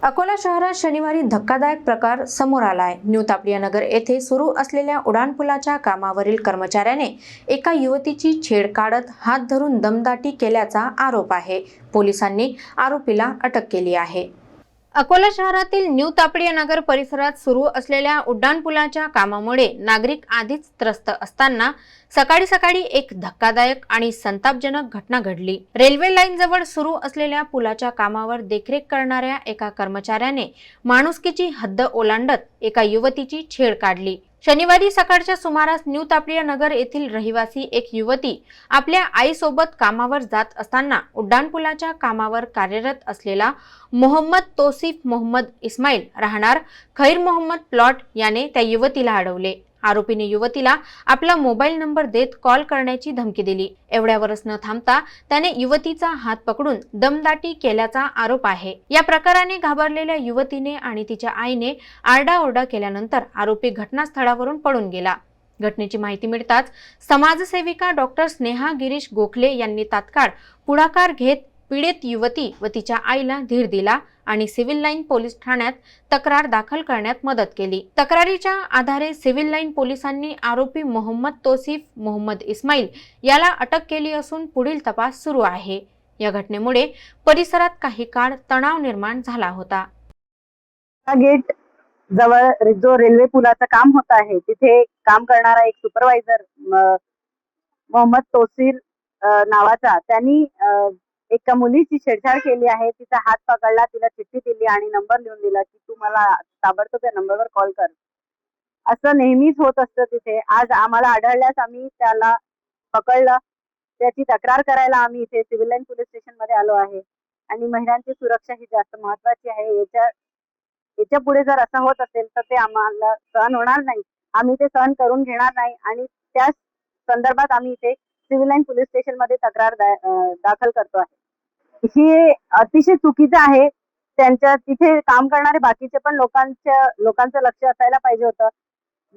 अकोला शहरात शनिवारी धक्कादायक प्रकार समोर आलाय। न्यू तापडियानगर येथे सुरू असलेल्या उड्डाणपुलाच्या कामावरील कर्मचाऱ्याने एका युवतीची छेड काढत हात धरून दमदाटी केल्याचा आरोप आहे। पोलिसांनी आरोपीला अटक केली आहे। अकोला शहरातील न्यू तापडियानगर परिसरात सुरू असलेल्या उड्डाणपुलाच्या कामामुळे नागरिक आधीच त्रस्त असताना सकाळी एक धक्कादायक आणि संतापजनक घटना घडली। रेल्वे लाईन जवळ सुरू असलेल्या पुलाच्या कामावर देखरेख करणाऱ्या एका कर्मचाऱ्याने माणुसकीची हद्द ओलांडत एका युवतीची छेड काढली। शनिवारी सकाळच्या सुमारास न्यू तापडियानगर येथील रहिवासी एक युवती आपल्या आईसोबत कामावर जात असताना उड्डाणपुलाच्या कामावर कार्यरत असलेला मोहम्मद तौसिफ मोहम्मद इस्माईल राहणार खैर मोहम्मद प्लॉट याने त्या युवतीला अडवले। आरोपीने युवतीला आपला मोबाईल नंबर देत कॉल करण्याची धमकी दिली। एवढ्यावरच न थांबता त्याने युवतीचा हात पकडून दमदाटी केल्याचा आरोप आहे। या प्रकाराने घाबरलेल्या युवतीने आणि तिच्या आईने आरडाओरडा केल्यानंतर आरोपी घटनास्थळावरून पळून गेला। घटनेची माहिती मिळताच समाजसेविका डॉक्टर स्नेहा गिरीश गोखले यांनी तात्काळ पुढाकार घेत पीडित युवती व तिच्या आईला धीर दिला आणि सिव्हिल लाईन पोलीस ठाण्यात तक्रार दाखल करण्यात मदत केली। तक्रारीच्या आधारे सिव्हिल लाईन पोलिसांनी आरोपी मोहम्मद तौसिफ मोहम्मद इस्माईल याला अटक केली असून पुढील तपास सुरू आहे। या घटनेमुळे परिसरात काही काळ तणाव निर्माण झाला होता। गेट जवळ जो रेल्वे पुलाचं काम होत आहे तिथे काम करणारा एक सुपरवायझर मोहम्मद तौसिफ नावाचा त्यांनी एका मुलीची छेडछाड केली आहे। तिचा हात पकडला, तिला चिठ्ठी दिली आणि नंबर लिहून दिला की तू मला ताबडतोब त्या नंबरवर कॉल कर। असं नेहमीच होत असतं तिथे। आज आम्हाला आढळल्यास आम्ही त्याला पकडलं। त्याची तक्रार करायला आम्ही इथे सिव्हिल लाईन पोलीस स्टेशन मध्ये आलो आहे आणि महिलांची सुरक्षा ही जास्त महत्वाची आहे। याच्या पुढे जर असं होत असेल तर ते आम्हाला सहन होणार नाही। आम्ही ते सहन करून घेणार नाही आणि त्या संदर्भात आम्ही इथे सिव्हिल लाईन पोलीस स्टेशन मध्ये तक्रार दाखल करतो आहे। हे अतिशय चुकीचं आहे। त्यांच्या तिथे काम करणारे बाकीचे पण लोकांचं लक्ष असायला पाहिजे होतं।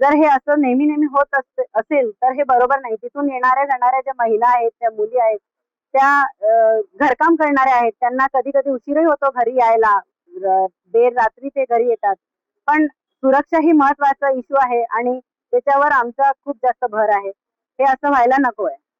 जर हे असं नेहमी होत असेल तर हे बरोबर नाही। तिथून येणाऱ्या जाणाऱ्या ज्या महिला आहेत, त्या मुली आहेत, त्या घरकाम करणाऱ्या आहेत, त्यांना कधी उशीरही होतो घरी यायला। देर रात्री ते घरी येतात। पण सुरक्षा ही महत्वाचा इश्यू आहे आणि त्याच्यावर आमचा खूप जास्त भर आहे। हे असं व्हायला नको आहे।